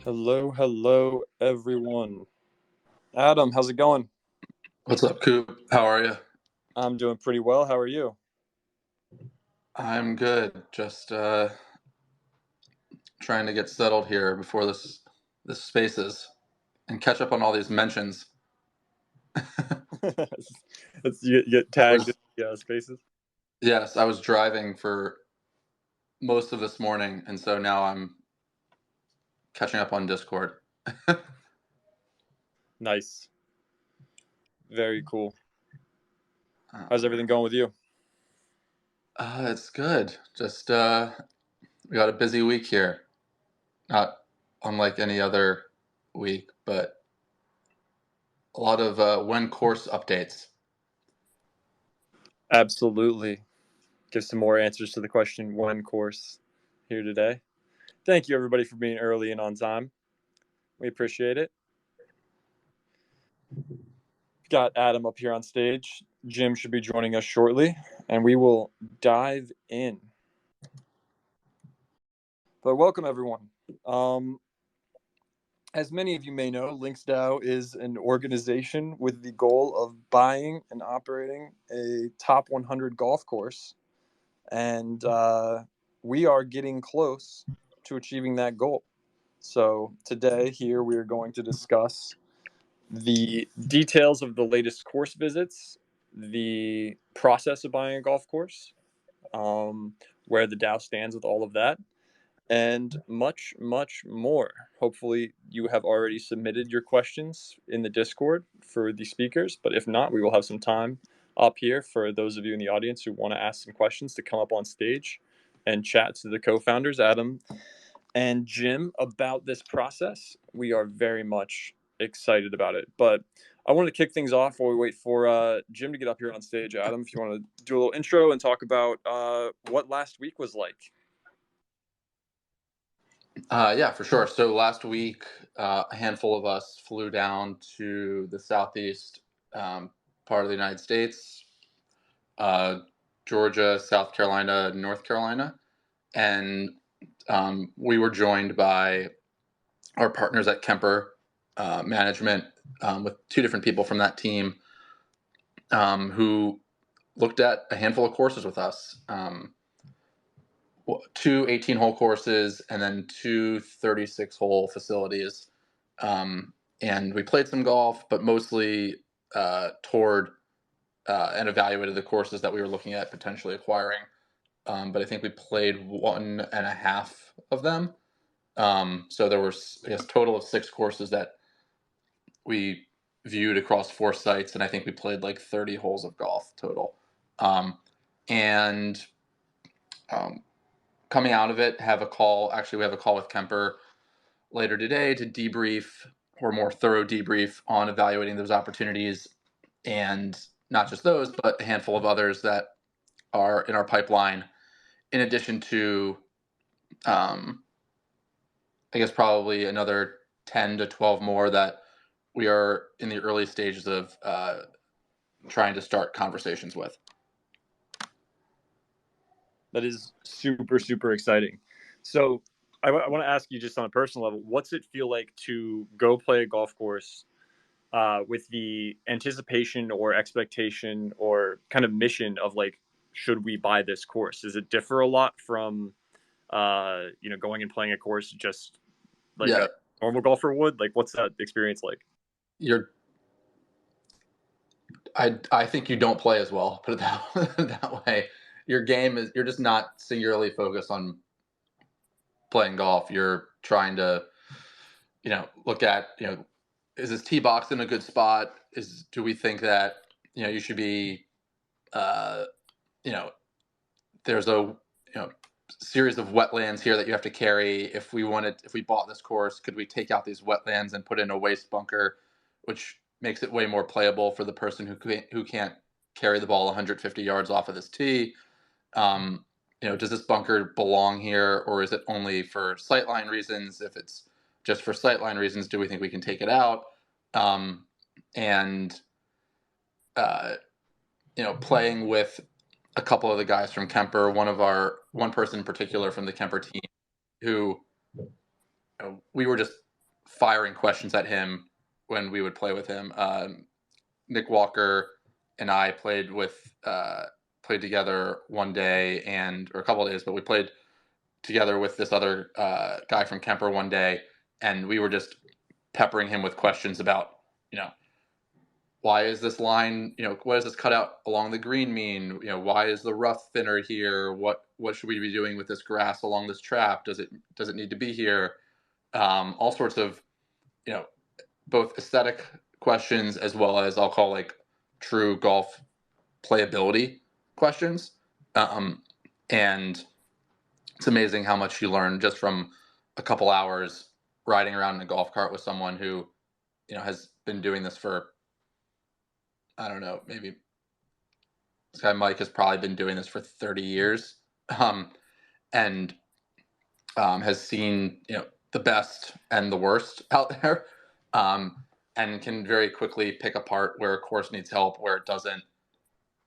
Hello, everyone. Adam, how's it going? What's up, Coop? How are you? I'm doing pretty well. How are you? I'm good. Just trying to get settled here before this spaces and catch up on all these mentions. You get I tagged in was the spaces. yes, I was driving for most of this morning, and so now I'm catching up on Discord. Nice. Very cool. How's Um, everything going with you? it's good. Just we got a busy week here. Not unlike any other week, but a lot of when course updates. Absolutely. Give some more answers to the question one course here today. Thank you, everybody, for being early and on time. We appreciate it. Got Adam up here on stage. Jim should be joining us shortly, and we will dive in. But welcome, everyone. As many of you may know, LinksDAO is an organization with the goal of buying and operating a top 100 golf course. And we are getting close to achieving that goal. So today, here, we are going to discuss the details of the latest course visits, the process of buying a golf course, where the DAO stands with all of that, and much, much more. Hopefully, you have already submitted your questions in the Discord for the speakers, but if not, we will have some time up here for those of you in the audience who want to ask some questions to come up on stage and chat to the co-founders, Adam and Jim, about this process. We are very much excited about it. But I wanted to kick things off while we wait for Jim to get up here on stage. Adam, if you want to do a little intro and talk about what last week was like. Yeah, for sure. So last week, a handful of us flew down to the southeast part of the United States, uh, Georgia, South Carolina, North Carolina, and we were joined by our partners at Kemper Management with two different people from that team who looked at a handful of courses with us. Two 18-hole courses and then two 36-hole facilities. And we played some golf, but mostly toured and evaluated the courses that we were looking at potentially acquiring. But I think we played 1.5 of them. So there were, I guess, total of 6 courses that we viewed across 4 sites, and I think we played like 30 holes of golf total. And coming out of it, have a call. Actually, we have a call with Kemper later today to debrief, or more thorough debrief, on evaluating those opportunities, and not just those, but a handful of others that are in our pipeline, in addition to, I guess, probably another 10 to 12 more that we are in the early stages of trying to start conversations with. That is super, super exciting. So I want to ask you, just on a personal level, what's it feel like to go play a golf course with the anticipation or expectation or kind of mission of like, should we buy this course? Does it differ a lot from, going and playing a course just like Yeah, a normal golfer would? Like, what's that experience like? you're. I think you don't play as well. Put it that way. Your game is, you're just not singularly focused on playing golf. You're trying to, look at, is this tee box in a good spot? Do we think that, you should be, uh, you know, there's a, series of wetlands here that you have to carry. If we bought this course, could we take out these wetlands and put in a waste bunker, which makes it way more playable for the person who can't carry the ball 150 yards off of this tee? Does this bunker belong here, or is it only for sightline reasons? If it's just for sightline reasons, do we think we can take it out? And playing with a couple of the guys from Kemper, one person in particular from the Kemper team, who we were just firing questions at him when we would play with him. Nick Walker and I played together one day or a couple of days, but we played together with this other guy from Kemper one day, and we were just peppering him with questions about, you know, why is this line, what does this cutout along the green mean? Why is the rough thinner here? What should we be doing with this grass along this trap? Does it need to be here? All sorts of, both aesthetic questions as well as I'll call like true golf playability questions. And it's amazing how much you learn just from a couple hours riding around in a golf cart with someone who, has been doing this for, I don't know, maybe this guy Mike has probably been doing this for 30 years, and has seen, the best and the worst out there, and can very quickly pick apart where a course needs help, where it doesn't,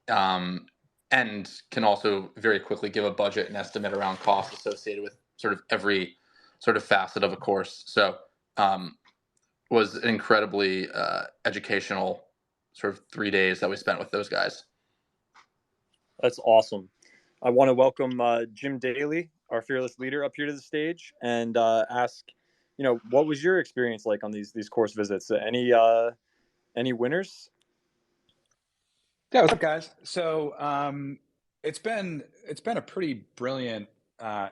and can also very quickly give a budget and estimate around costs associated with sort of every sort of facet of a course. So was an incredibly educational sort of 3 days that we spent with those guys. That's awesome. I want to welcome Jim Daly, our fearless leader, up here to the stage and ask, what was your experience like on these course visits? Any winners? Yeah, what's up, guys? So it's been a pretty brilliant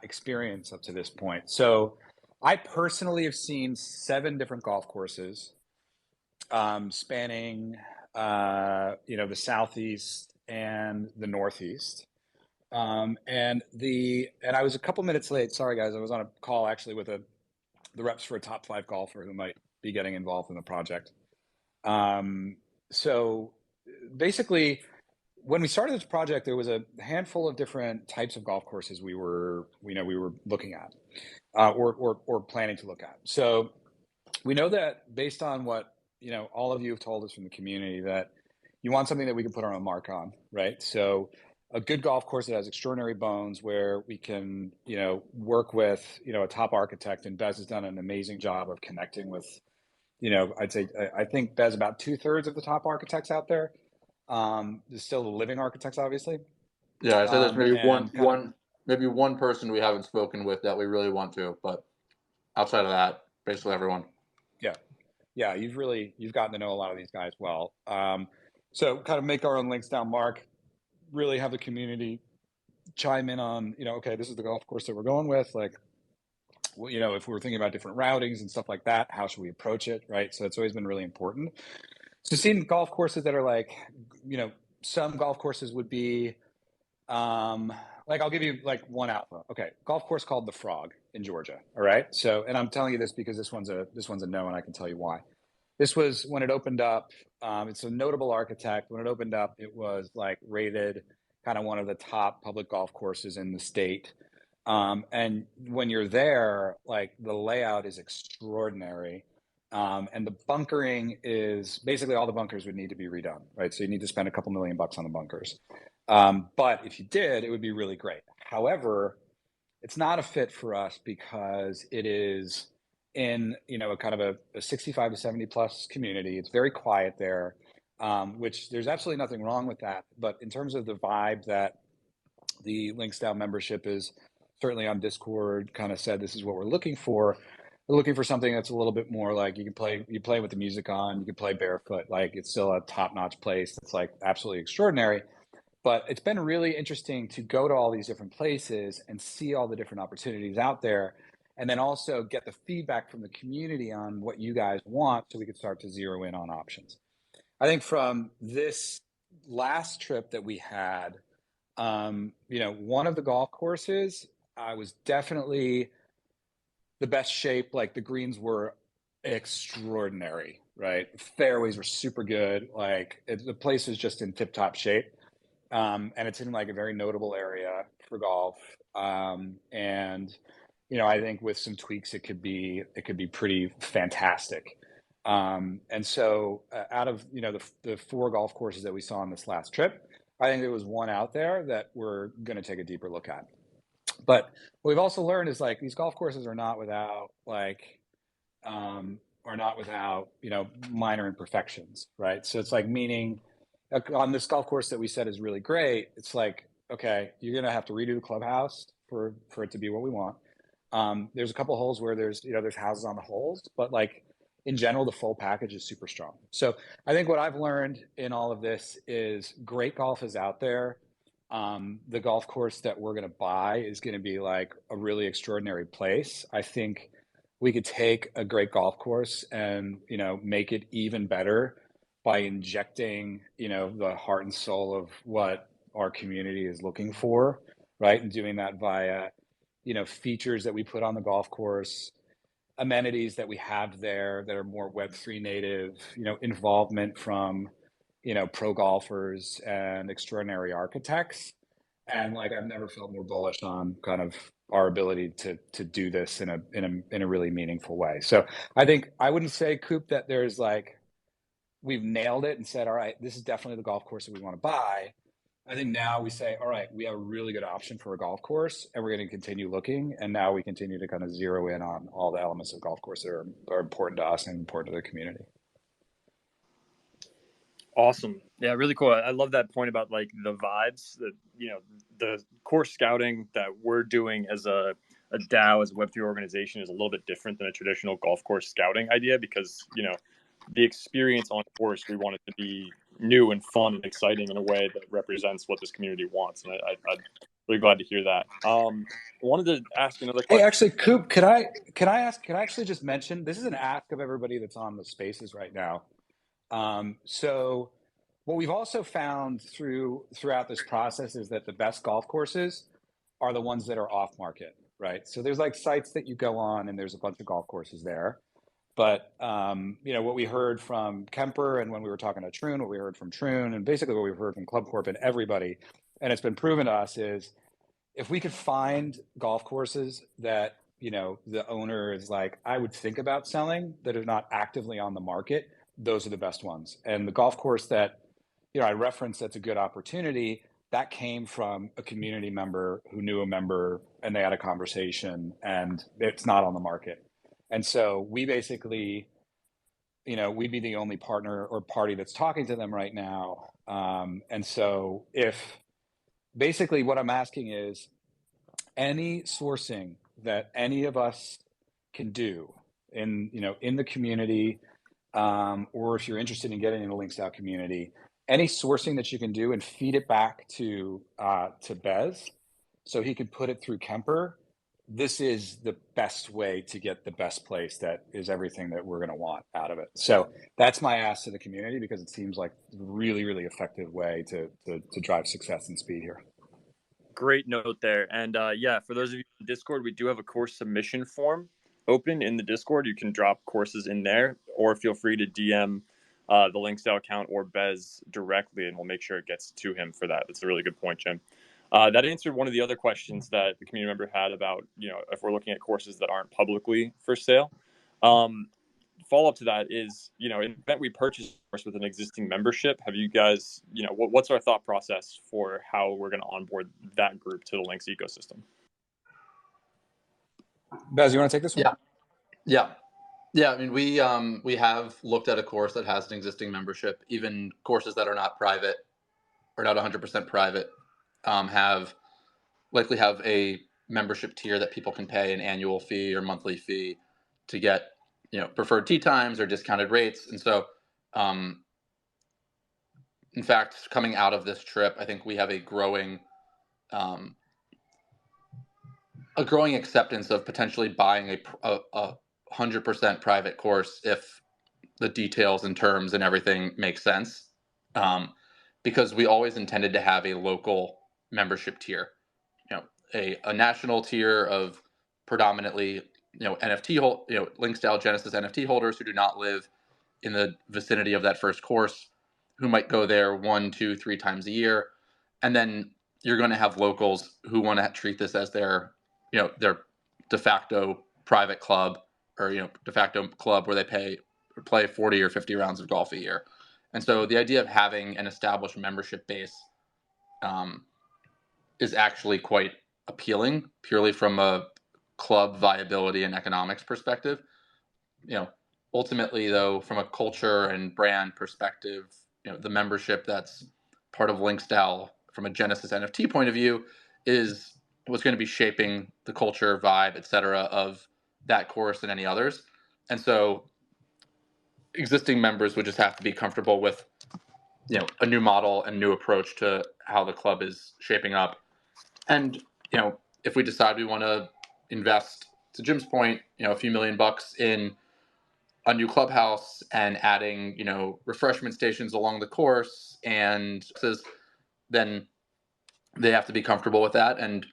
experience up to this point. So I personally have seen 7 different golf courses, spanning the southeast and the northeast. And I was a couple minutes late. Sorry, guys. I was on a call actually with the reps for a top 5 golfer who might be getting involved in the project. So basically, when we started this project, there was a handful of different types of golf courses we were looking at, or planning to look at. So we know that based on what all of you have told us from the community, that you want something that we can put our own mark on, right? So a good golf course that has extraordinary bones, where we can work with a top architect, and Bez has done an amazing job of connecting with. I think Bez about 2/3 of the top architects out there. There's still the living architects, obviously. Yeah, so there's maybe one person we haven't spoken with that we really want to, but outside of that, basically everyone. Yeah, you've gotten to know a lot of these guys well. So kind of make our own LinksDAO mark, really have the community chime in on, okay, this is the golf course that we're going with. Like, if we're thinking about different routings and stuff like that, how should we approach it, right? So it's always been really important. So seeing golf courses that are like, some golf courses would be, like, I'll give you like one alpha. Okay, golf course called the Frog in Georgia. All right. So, and I'm telling you this because this one's a no, and I can tell you why. This was when it opened up. It's a notable architect. When it opened up, it was like rated kind of one of the top public golf courses in the state. And when you're there, like, the layout is extraordinary. And the bunkering is basically, all the bunkers would need to be redone, right? So you need to spend a couple $1 million on the bunkers. But if you did, it would be really great. However, it's not a fit for us because it is in, a kind of a 65 to 70 plus community. It's very quiet there, which there's absolutely nothing wrong with that. But in terms of the vibe that the LinksDAO membership is certainly on Discord kind of said, this is what we're looking for. We're looking for something that's a little bit more like you play with the music on, you can play barefoot. Like, it's still a top-notch place that's like absolutely extraordinary. But it's been really interesting to go to all these different places and see all the different opportunities out there, and then also get the feedback from the community on what you guys want, so we could start to zero in on options. I think from this last trip that we had, one of the golf courses was definitely the best shape. Like, the greens were extraordinary, right? Fairways were super good. Like, the place is just in tip-top shape. And it's in like a very notable area for golf. And I think with some tweaks, it could be pretty fantastic. And so out of the 4 golf courses that we saw on this last trip, I think there was one out there that we're going to take a deeper look at. But what we've also learned is, like, these golf courses are not without, like, are not without, minor imperfections, right? So it's like, meaning on this golf course that we said is really great, it's like, okay, you're going to have to redo the clubhouse for it to be what we want. There's a couple holes where there's houses on the holes, but like in general, the full package is super strong. So I think what I've learned in all of this is great golf is out there. The golf course that we're going to buy is going to be like a really extraordinary place. I think we could take a great golf course and, make it even better by injecting, the heart and soul of what our community is looking for, right? And doing that via, features that we put on the golf course, amenities that we have there that are more Web3 native, involvement from, pro golfers and extraordinary architects. And like, I've never felt more bullish on kind of our ability to do this in a really meaningful way. So I think I wouldn't say, Coop, that there's like, we've nailed it and said, all right, this is definitely the golf course that we want to buy. I think now we say, all right, we have a really good option for a golf course, and we're going to continue looking. And now we continue to kind of zero in on all the elements of golf course that are important to us and important to the community. Awesome. Yeah, really cool. I love that point about like the vibes that, the course scouting that we're doing as a DAO, as a Web3 organization, is a little bit different than a traditional golf course scouting idea, because, the experience on course, we want it to be new and fun and exciting in a way that represents what this community wants. And I'm really glad to hear that. I wanted to ask another question. Hey, actually, Coop, can I actually just mention, this is an ask of everybody that's on the spaces right now. So what we've also found throughout this process is that the best golf courses are the ones that are off market, right? So there's like sites that you go on and there's a bunch of golf courses there. But, what we heard from Kemper, and when we were talking to Troon, what we heard from Troon, and basically what we've heard from Club Corp and everybody, and it's been proven to us, is if we could find golf courses that, the owner is like, I would think about selling, that are not actively on the market, those are the best ones. And the golf course that, I referenced, that's a good opportunity, that came from a community member who knew a member, and they had a conversation, and it's not on the market. And so we basically, we'd be the only partner or party that's talking to them right now. And so if basically what I'm asking is, any sourcing that any of us can do in, in the community, or if you're interested in getting in the LinksDAO community, any sourcing that you can do and feed it back to Bez, so he could put it through Kemper, this is the best way to get the best place that is everything that we're going to want out of it. So that's my ask to the community, because it seems like a really, really effective way to drive success and speed here. Great note there. And for those of you in Discord, we do have a course submission form open in the Discord. You can drop courses in there, or feel free to DM the LinksDAO account or Bez directly, and we'll make sure it gets to him for that. That's a really good point, Jim. That answered one of the other questions that the community member had about, if we're looking at courses that aren't publicly for sale. Follow-up to that is, in the event we purchase a course with an existing membership, have you guys, what's our thought process for how we're going to onboard that group to the Links ecosystem? Bez, you want to take this one? Yeah. I mean, we have looked at a course that has an existing membership. Even courses that are not private or not 100% private likely have a membership tier that people can pay an annual fee or monthly fee to get, preferred tee times or discounted rates. And so, in fact, coming out of this trip, I think we have a growing acceptance of potentially buying a 100% private course if the details and terms and everything make sense, because we always intended to have a local membership tier, a national tier of predominantly LinksDAO Genesis NFT holders who do not live in the vicinity of that first course, who might go there 1, 2, 3 times a year, and then you're going to have locals who want to treat this as their de facto private club, or de facto club where they play 40 or 50 rounds of golf a year. And so the idea of having an established membership base is actually quite appealing, purely from a club viability and economics perspective. ultimately though, from a culture and brand perspective, the membership that's part of LinksDAO from a Genesis NFT point of view is what's going to be shaping the culture, vibe, etc. of that course and any others. And so existing members would just have to be comfortable with a new model and new approach to how the club is shaping up. And if we decide we want to invest, to Jim's point, a few $1 million in a new clubhouse and adding refreshment stations along the course, and then they have to be comfortable with that, and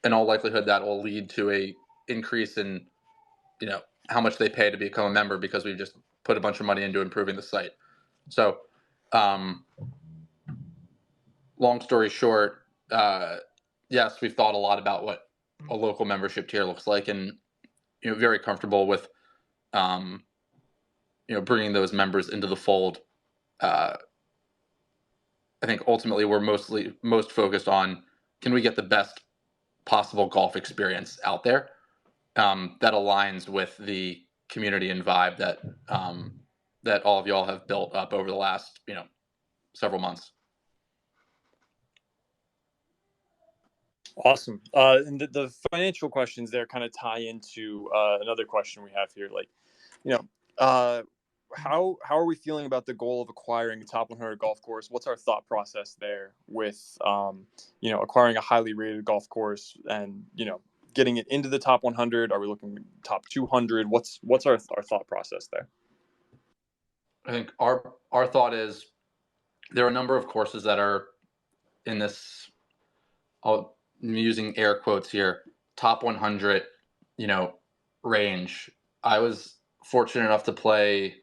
in all likelihood that will lead to a increase in how much they pay to become a member, because we've just put a bunch of money into improving the site. So long story short, yes, we've thought a lot about what a local membership tier looks like, and very comfortable with bringing those members into the fold. I think ultimately we're most focused on, can we get the best possible golf experience out there that aligns with the community and vibe that that all of y'all have built up over the last several months. Awesome. And the financial questions there kind of tie into another question we have here. Like, how are we feeling about the goal of acquiring a top 100 golf course? What's our thought process there with, acquiring a highly rated golf course and, getting it into the top 100? Are we looking top 200? What's our thought process there? I think our thought is there are a number of courses that are in this, I'm using air quotes here, top 100, range. I was fortunate enough to play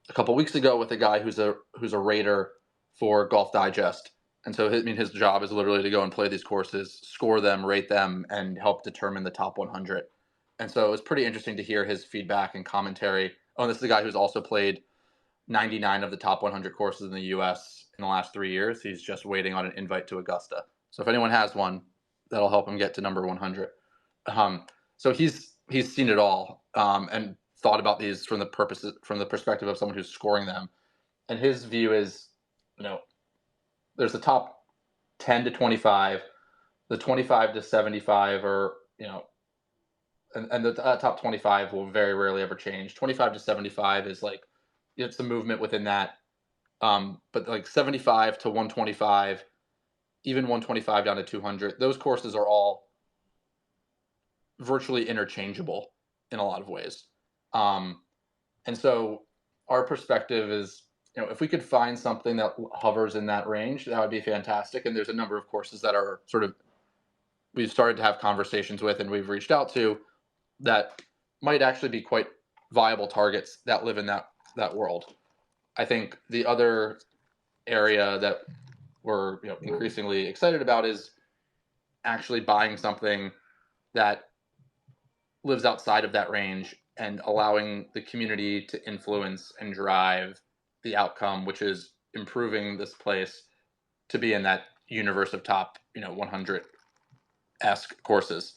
a couple weeks ago with a guy who's a rater for Golf Digest. And so his job is literally to go and play these courses, score them, rate them, and help determine the top 100. And so it was pretty interesting to hear his feedback and commentary. Oh, this is a guy who's also played 99 of the top 100 courses in the US in the last 3 years. He's just waiting on an invite to Augusta. So if anyone has one, that'll help him get to number 100. So he's seen it all and thought about these from the perspective of someone who's scoring them. And his view is, there's the top 10 to 25, the 25 to 75 are, and the top 25 will very rarely ever change. 25 to 75 is like, it's the movement within that. But like 75 to 125, even 125 down to 200, those courses are all virtually interchangeable in a lot of ways. And so our perspective is, if we could find something that hovers in that range, that would be fantastic. And there's a number of courses that are we've started to have conversations with and we've reached out to that might actually be quite viable targets that live in that world. I think the other area that we're increasingly excited about is actually buying something that lives outside of that range and allowing the community to influence and drive the outcome, which is improving this place to be in that universe of top 100-esque courses.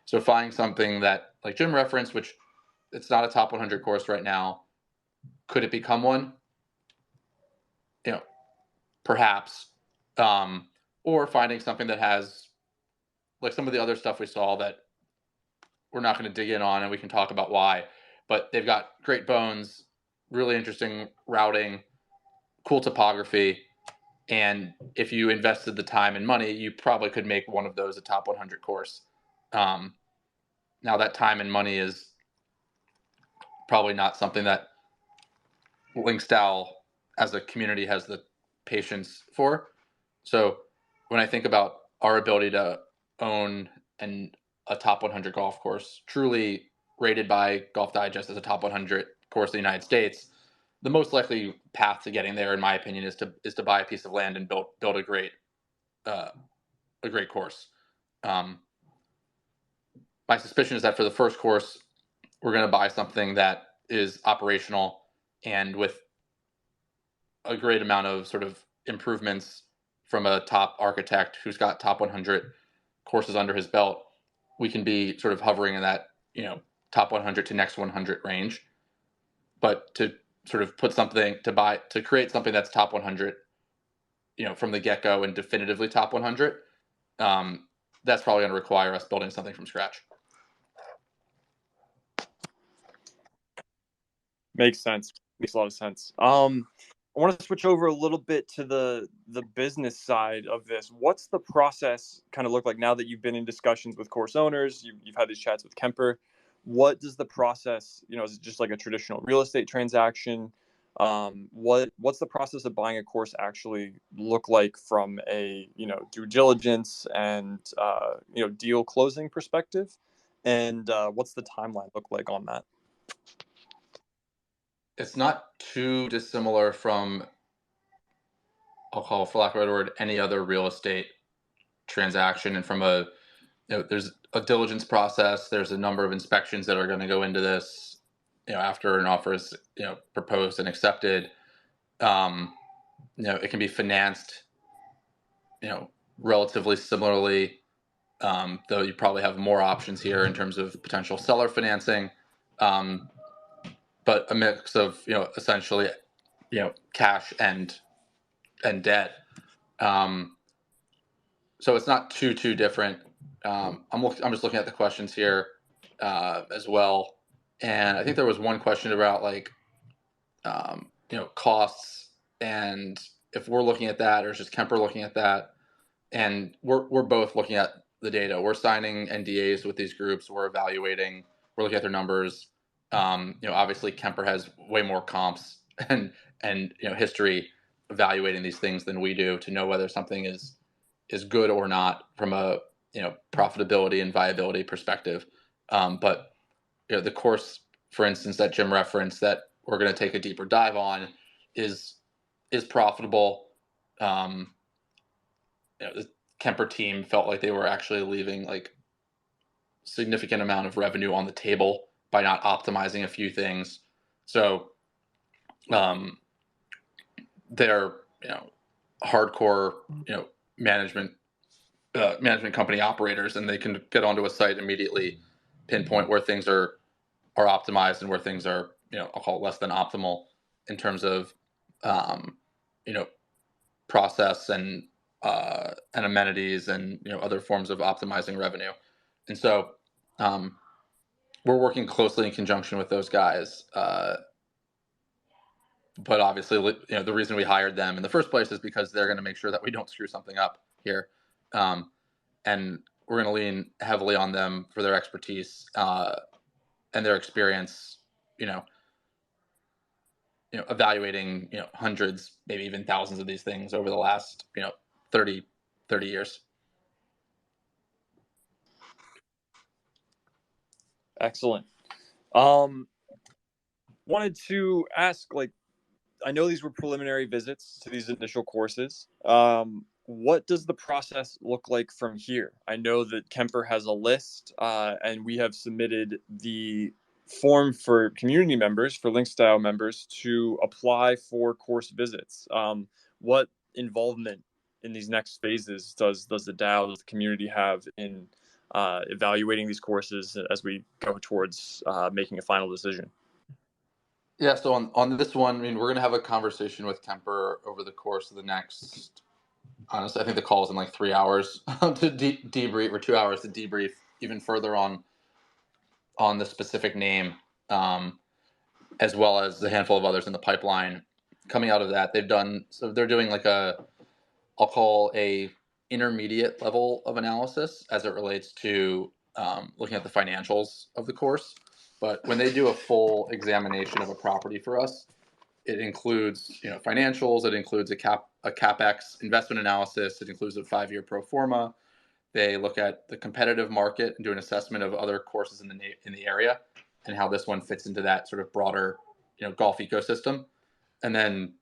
So finding something that, like Jim referenced, which it's not a top 100 course right now, could it become one? Perhaps. Or finding something that has, like some of the other stuff we saw that we're not going to dig in on, and we can talk about why, but they've got great bones, really interesting routing, cool topography, and if you invested the time and money, you probably could make one of those a top 100 course. Now that time and money is probably not something that LinksDAO as a community has the patience for. So when I think about our ability to own a top 100 golf course, truly rated by Golf Digest as a top 100 course in the United States, the most likely path to getting there, in my opinion, is to buy a piece of land and build a great course. My suspicion is that for the first course, we're going to buy something that is operational and with a great amount of sort of improvements from a top architect who's got top 100 courses under his belt. We can be sort of hovering in that top 100 to next 100 range, but to sort of put something to create something that's top 100, from the get-go and definitively top 100, that's probably going to require us building something from scratch. Makes sense. Makes a lot of sense. I want to switch over a little bit to the business side of this. What's the process kind of look like now that you've been in discussions with course owners? You've had these chats with Kemper. What does the process, is it just like a traditional real estate transaction? What's the process of buying a course actually look like from a due diligence and deal closing perspective? And what's the timeline look like on that? It's not too dissimilar from, I'll call, for lack of a better word, any other real estate transaction. And from there's a diligence process. There's a number of inspections that are going to go into this, after an offer is, proposed and accepted. It can be financed, relatively similarly, though you probably have more options here in terms of potential seller financing. But a mix of, essentially, cash and debt. So it's not too different. I'm just looking at the questions here as well, and I think there was one question about costs, and if we're looking at that or is just Kemper looking at that, and we're both looking at the data. We're signing NDAs with these groups. We're evaluating. We're looking at their numbers. Obviously Kemper has way more comps and history evaluating these things than we do to know whether something is good or not from a profitability and viability perspective. But the course, for instance, that Jim referenced that we're going to take a deeper dive on is profitable. The Kemper team felt like they were actually leaving significant amount of revenue on the table by not optimizing a few things. So they're hardcore management company operators, and they can get onto a site immediately, pinpoint where things are optimized and where things are I'll call it less than optimal in terms of process and amenities and other forms of optimizing revenue. And so we're working closely in conjunction with those guys. But obviously, the reason we hired them in the first place is because they're going to make sure that we don't screw something up here. And we're going to lean heavily on them for their expertise and their experience, evaluating, hundreds, maybe even thousands of these things over the last, 30 years. Excellent. Wanted to ask, I know these were preliminary visits to these initial courses. What does the process look like from here? I know that Kemper has a list, and we have submitted the form for community members, for LinksDAO members, to apply for course visits. What involvement in these next phases does the DAO, does the community have in evaluating these courses as we go towards making a final decision? Yeah, so on this one, we're going to have a conversation with Kemper over the course of the next, honestly, I think the call is in 3 hours to debrief, or 2 hours to debrief even further on the specific name, as well as the handful of others in the pipeline. Coming out of that, they're doing I'll call a intermediate level of analysis as it relates to looking at the financials of the course. But when they do a full examination of a property for us, it includes financials, it includes a capex investment analysis, it includes a 5-year pro forma. They look at the competitive market and do an assessment of other courses in the area and how this one fits into that sort of broader golf ecosystem. And then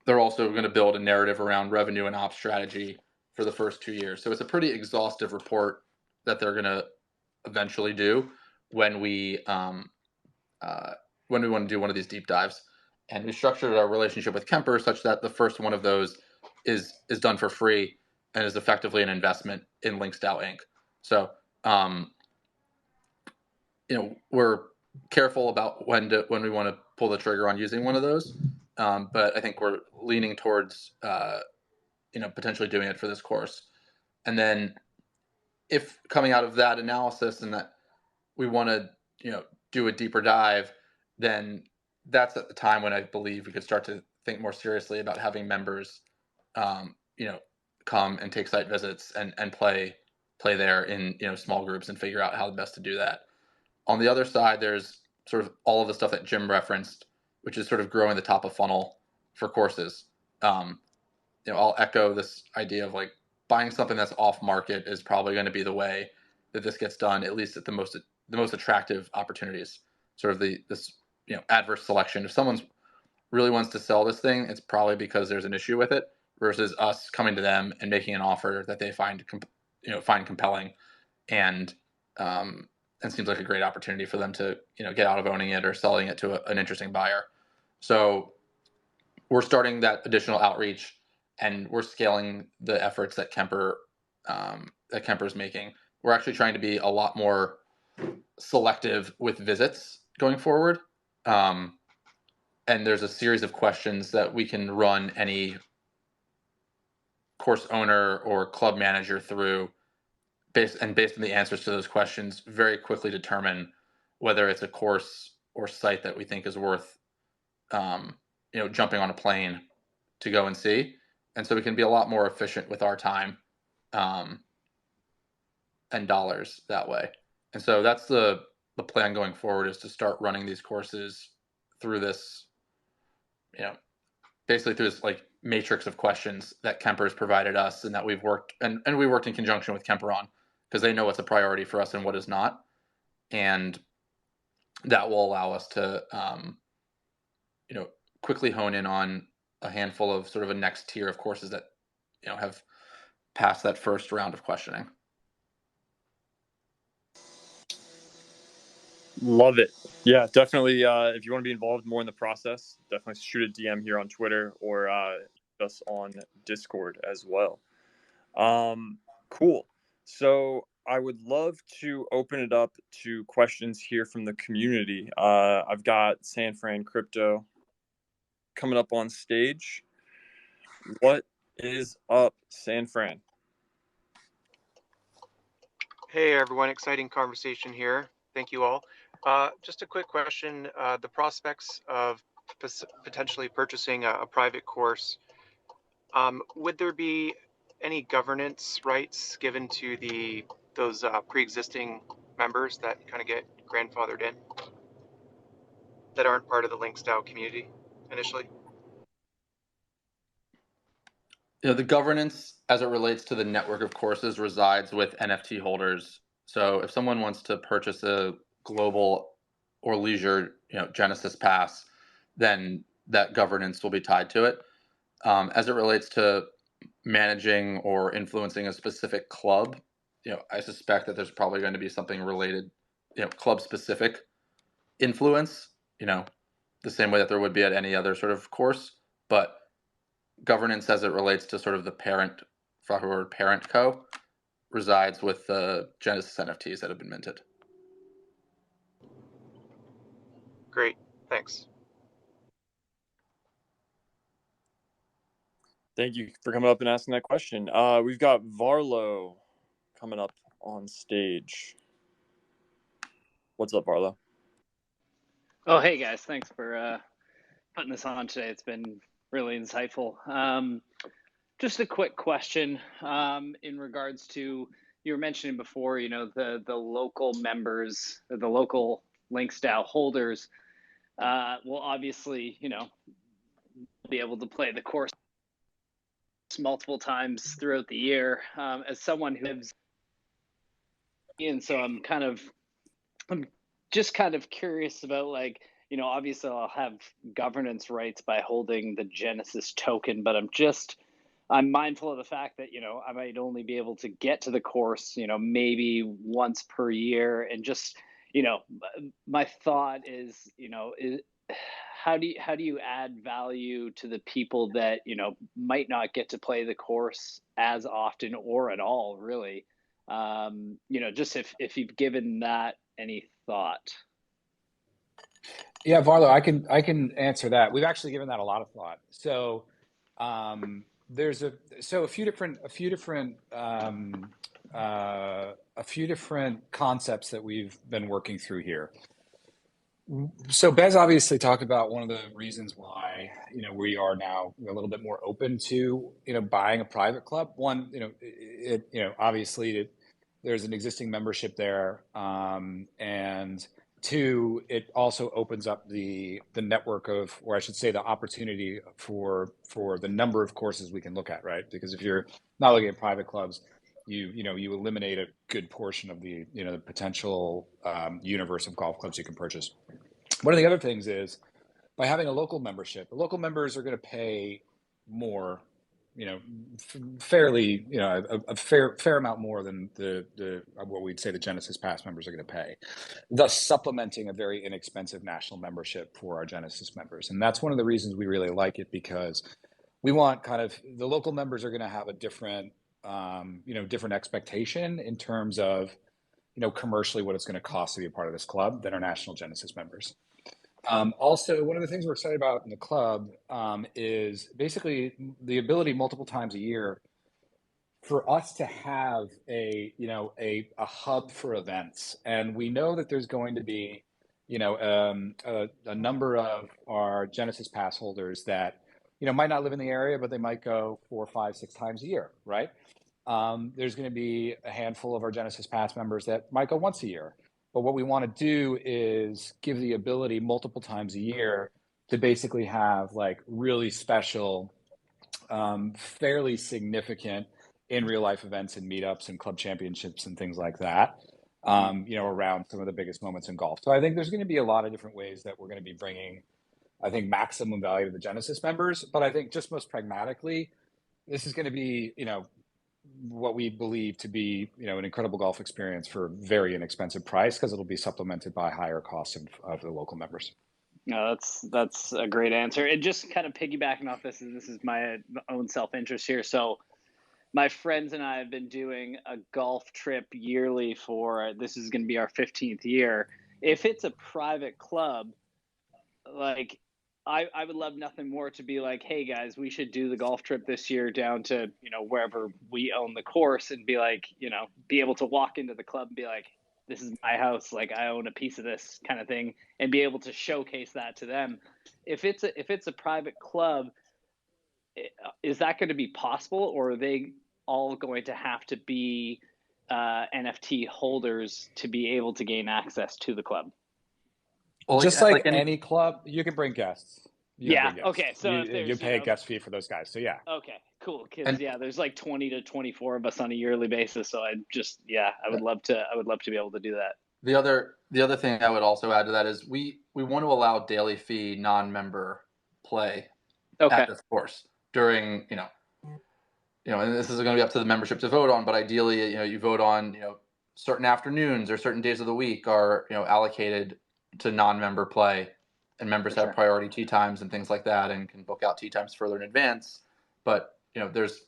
they're also going to build a narrative around revenue and ops strategy for the first 2 years. So it's a pretty exhaustive report that they're going to eventually do when we want to do one of these deep dives. And we structured our relationship with Kemper such that the first one of those is done for free and is effectively an investment in LinksDAO Inc. So, we're careful about when we want to pull the trigger on using one of those. But I think we're leaning towards, potentially doing it for this course. And then if coming out of that analysis and that we want to, do a deeper dive, then that's at the time when I believe we could start to think more seriously about having members, come and take site visits and play there in, small groups and figure out how best to do that. On the other side, there's sort of all of the stuff that Jim referenced, which is sort of growing the top of funnel for courses. I'll echo this idea of like buying something that's off market is probably going to be the way that this gets done, at least at the most attractive opportunities. Sort of this adverse selection. If someone's really wants to sell this thing, it's probably because there's an issue with it, versus us coming to them and making an offer that they find compelling, and seems like a great opportunity for them to get out of owning it or selling it to an interesting buyer. So we're starting that additional outreach, and we're scaling the efforts that Kemper's making. We're actually trying to be a lot more selective with visits going forward. And there's a series of questions that we can run any course owner or club manager through, based on the answers to those questions, very quickly determine whether it's a course or site that we think is worth jumping on a plane to go and see. And so we can be a lot more efficient with our time and dollars that way. And so that's the plan going forward, is to start running these courses through this, basically through this like matrix of questions that Kemper has provided us, and that we've worked and we worked in conjunction with Kemper on, because they know what's a priority for us and what is not. And that will allow us to, quickly hone in on a handful of sort of a next tier of courses that, have passed that first round of questioning. Love it. Yeah, definitely. If you want to be involved more in the process, definitely shoot a DM here on Twitter or us on Discord as well. Cool. So I would love to open it up to questions here from the community. I've got San Fran Crypto coming up on stage. What is up, San Fran? Hey everyone, exciting conversation here. Thank you all. Just a quick question. The prospects of potentially purchasing a private course, would there be any governance rights given to those pre-existing members that kind of get grandfathered in, that aren't part of the LinksDAO community initially? The governance as it relates to the network of courses resides with NFT holders. So if someone wants to purchase a global or leisure, Genesis pass, then that governance will be tied to it. As it relates to managing or influencing a specific club, I suspect that there's probably going to be something related, club specific influence, the same way that there would be at any other sort of course. But governance as it relates to sort of the parent co resides with the Genesis NFTs that have been minted. Great, thanks. Thank you for coming up and asking that question. We've got Varlo coming up on stage. What's up, Varlo? Oh, hey guys, thanks for putting this on today. It's been really insightful. Just a quick question in regards to, you were mentioning before, the local members, the local LinksDAO holders will obviously, be able to play the course multiple times throughout the year. As someone who lives, and so I'm just kind of curious about, like, obviously I'll have governance rights by holding the Genesis token, but I'm mindful of the fact that, I might only be able to get to the course, maybe once per year. And just, my thought is, how do you add value to the people that, might not get to play the course as often or at all, really? Just if you've given that any thought? Yeah, Varlo, I can answer that. We've actually given that a lot of thought. So there's a few different concepts that we've been working through here. So Bez obviously talked about one of the reasons why we are now a little bit more open to buying a private club. One, obviously there's an existing membership there, and two, it also opens up the network of, or I should say, the opportunity for the number of courses we can look at, right? Because if you're not looking at private clubs, you eliminate a good portion of the the potential universe of golf clubs you can purchase. One of the other things is, by having a local membership, the local members are going to pay more, fairly, a fair amount more than the what we'd say the Genesis Pass members are going to pay, thus supplementing a very inexpensive national membership for our Genesis members. And that's one of the reasons we really like it, because we want kind of the local members are going to have a different, different expectation in terms of, commercially what it's going to cost to be a part of this club than our national Genesis members. Also, one of the things we're excited about in the club is basically the ability multiple times a year for us to have a hub for events. And we know that there's going to be a number of our Genesis Pass holders that might not live in the area, but they might go 4, 5, 6 times a year, right? There's going to be a handful of our Genesis Pass members that might go once a year. But what we want to do is give the ability multiple times a year to basically have like really special, fairly significant in real life events and meetups and club championships and things like that, around some of the biggest moments in golf. So I think there's going to be a lot of different ways that we're going to be bringing, I think, maximum value to the Genesis members. But I think just most pragmatically, this is going to be, what we believe to be, an incredible golf experience for a very inexpensive price, because it'll be supplemented by higher costs of the local members. No, that's a great answer. And just kind of piggybacking off this, and this is my own self-interest here. So my friends and I have been doing a golf trip yearly this is going to be our 15th year. If it's a private club, like I would love nothing more to be like, hey guys, we should do the golf trip this year down to, wherever we own the course, and be like, be able to walk into the club and be like, this is my house, like I own a piece of this kind of thing, and be able to showcase that to them. If it's a private club, is that going to be possible, or are they all going to have to be NFT holders to be able to gain access to the club? Well, just like any club, you can bring guests. Okay. So you pay a guest fee for those guys. So yeah. Okay, cool. Because there's like 20 to 24 of us on a yearly basis. So I would love to be able to do that. The other thing I would also add to that is we want to allow daily fee non-member play at this course during and this is going to be up to the membership to vote on, but ideally you vote on certain afternoons or certain days of the week are allocated to non-member play, and members have priority tee times and things like that, and can book out tee times further in advance. But there's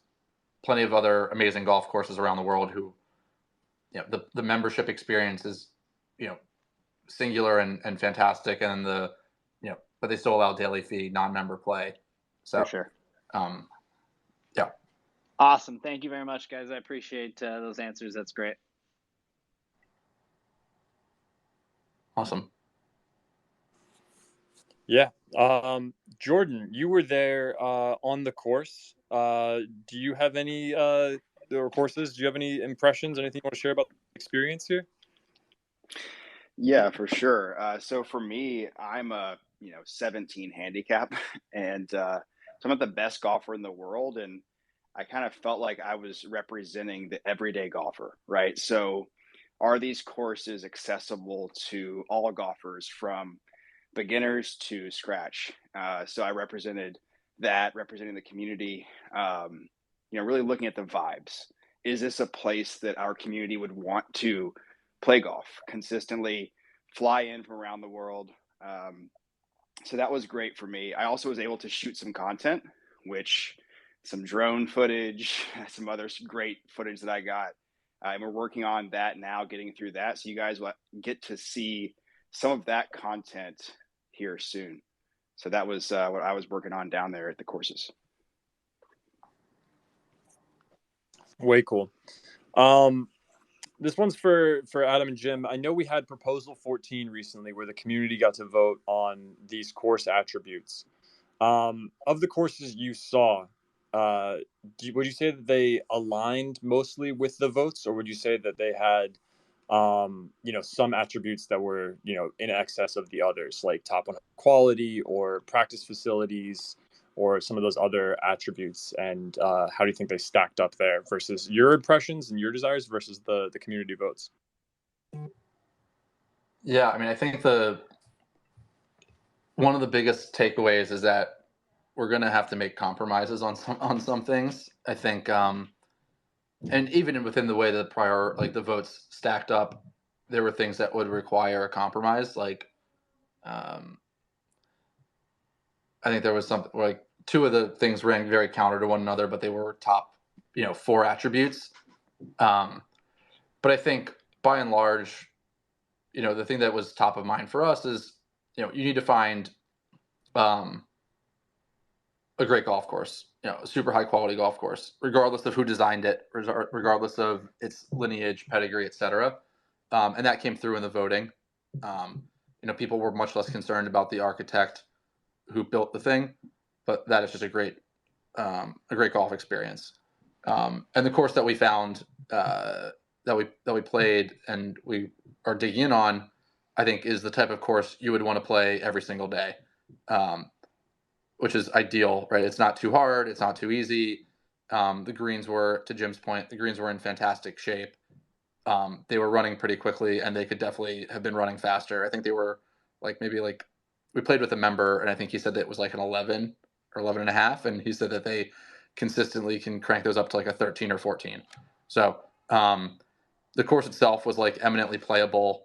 plenty of other amazing golf courses around the world who the membership experience is singular and fantastic, and but they still allow daily fee non-member play. So for sure. Yeah. Awesome. Thank you very much, guys. I appreciate those answers. That's great. Awesome. Yeah. Jordan, you were there on the course. Do you have any courses? Do you have any impressions? Anything you want to share about the experience here? Yeah, for sure. So for me, I'm a 17 handicap, and so I'm not the best golfer in the world, and I kind of felt like I was representing the everyday golfer, right? So are these courses accessible to all golfers from beginners to scratch? So I representing the community, really looking at the vibes. Is this a place that our community would want to play golf consistently, fly in from around the world? So that was great for me. I also was able to shoot some content, which some drone footage, some other great footage that I got And we're working on that now, getting through that. So you guys will get to see some of that content here soon. So that was what I was working on down there at the courses. Way cool. This one's for Adam and Jim. I know we had proposal 14 recently where the community got to vote on these course attributes. Of the courses you saw, would you say that they aligned mostly with the votes, or would you say that they had, some attributes that were, in excess of the others, like top 100 quality or practice facilities, or some of those other attributes? And how do you think they stacked up there versus your impressions and your desires versus the community votes? Yeah, I mean, I think one of the biggest takeaways is that we're going to have to make compromises on some things. I think, and even within the way the votes stacked up, there were things that would require a compromise. Like, I think there was something like two of the things ran very counter to one another, but they were top, 4 attributes. But I think by and large, the thing that was top of mind for us is, you need to find a great golf course, a super high quality golf course, regardless of who designed it, regardless of its lineage, pedigree, etc. And that came through in the voting. People were much less concerned about the architect who built the thing, but that is just a great golf experience. And the course that we found that we played and we are digging in on, I think, is the type of course you would want to play every single day. Which is ideal, right? It's not too hard. It's not too easy. The greens were, to Jim's point, the greens were in fantastic shape. They were running pretty quickly, and they could definitely have been running faster. I think they were we played with a member, and I think he said that it was like an 11 or 11 and a half, and he said that they consistently can crank those up to like a 13 or 14. So the course itself was like eminently playable.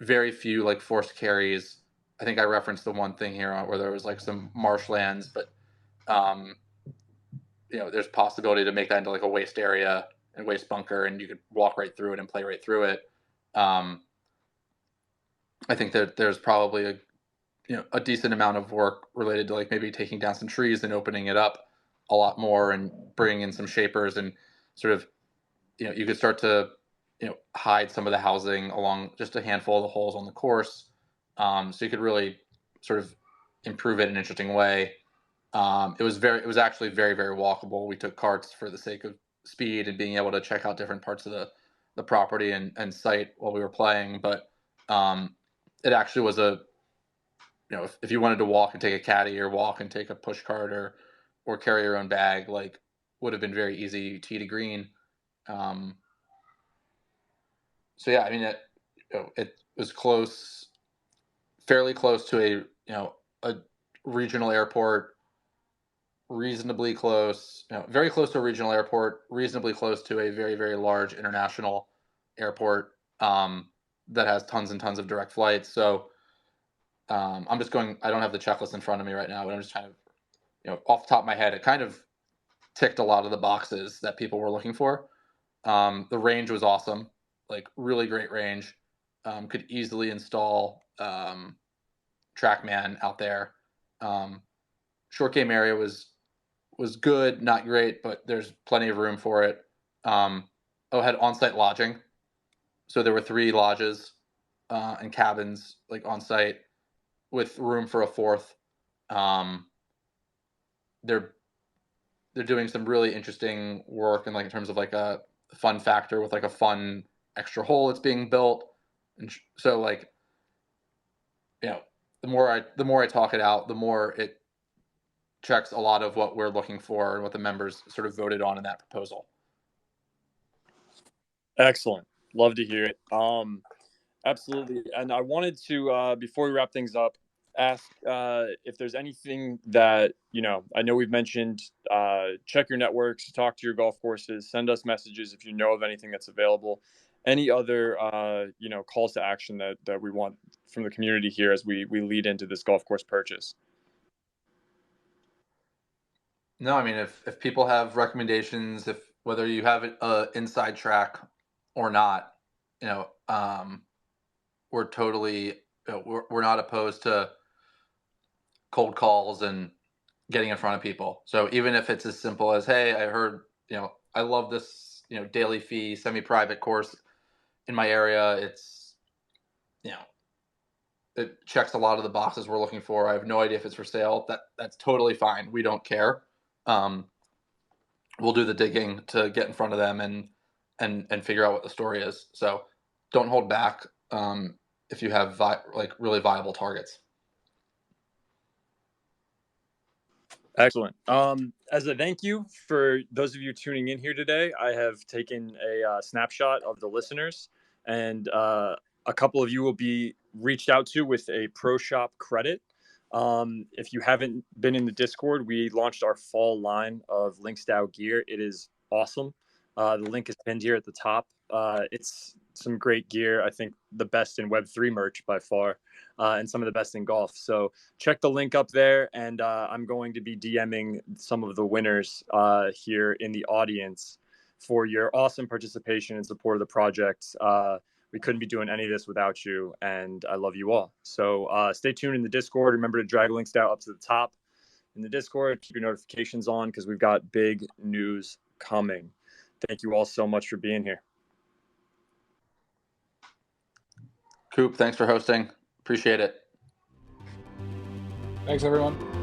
Very few like forced carries. I think I referenced the one thing here where there was like some marshlands, but there's possibility to make that into like a waste area and waste bunker, and you could walk right through it and play right through it. I think that there's probably a decent amount of work related to like maybe taking down some trees and opening it up a lot more and bringing in some shapers and sort of you could start to hide some of the housing along just a handful of the holes on the course. So you could really sort of improve it in an interesting way. It was actually very, very walkable. We took carts for the sake of speed and being able to check out different parts of the property and site while we were playing. But it actually was if you wanted to walk and take a caddy or walk and take a push cart or carry your own bag, like would have been very easy tee to green. So yeah, I mean it was close, fairly close to a regional airport, reasonably close, very close to a regional airport, reasonably close to a very, very large international airport that has tons and tons of direct flights. So I'm just going, I don't have the checklist in front of me right now, but I'm just trying to, off the top of my head, it kind of ticked a lot of the boxes that people were looking for. The range was awesome, like really great range. Could easily install TrackMan out there. Short game area was good, not great, but there's plenty of room for it. Had on-site lodging, so there were 3 lodges and cabins like on site with room for a 4th. They're doing some really interesting work in terms of like a fun factor with like a fun extra hole that's being built, and so the more I talk it out, the more it checks a lot of what we're looking for and what the members sort of voted on in that proposal. Excellent. Love to hear it. Absolutely. And I wanted to, before we wrap things up, ask if there's anything that, I know we've mentioned, check your networks, talk to your golf courses, send us messages if you know of anything that's available. Any other, calls to action that we want from the community here as we lead into this golf course purchase? No, I mean, if people have recommendations, if whether you have an inside track or not, we're totally, we're not opposed to cold calls and getting in front of people. So even if it's as simple as, hey, I heard, I love this, daily fee semi-private course in my area. It's, it checks a lot of the boxes we're looking for. I have no idea if it's for sale. That's totally fine. We don't care. We'll do the digging to get in front of them and figure out what the story is. So don't hold back if you have really viable targets. Excellent. As a thank you for those of you tuning in here today, I have taken a snapshot of the listeners, and a couple of you will be reached out to with a Pro Shop credit. If you haven't been in the Discord, we launched our fall line of LinksDAO gear. It is awesome. The link is pinned here at the top. It's some great gear. I think the best in Web3 merch by far, and some of the best in golf. So check the link up there, and I'm going to be DMing some of the winners here in the audience for your awesome participation and support of the project. We couldn't be doing any of this without you, and I love you all. So stay tuned in the Discord. Remember to drag LinksDAO up to the top in the Discord. Keep your notifications on because we've got big news coming. Thank you all so much for being here. Coop, thanks for hosting. Appreciate it. Thanks, everyone.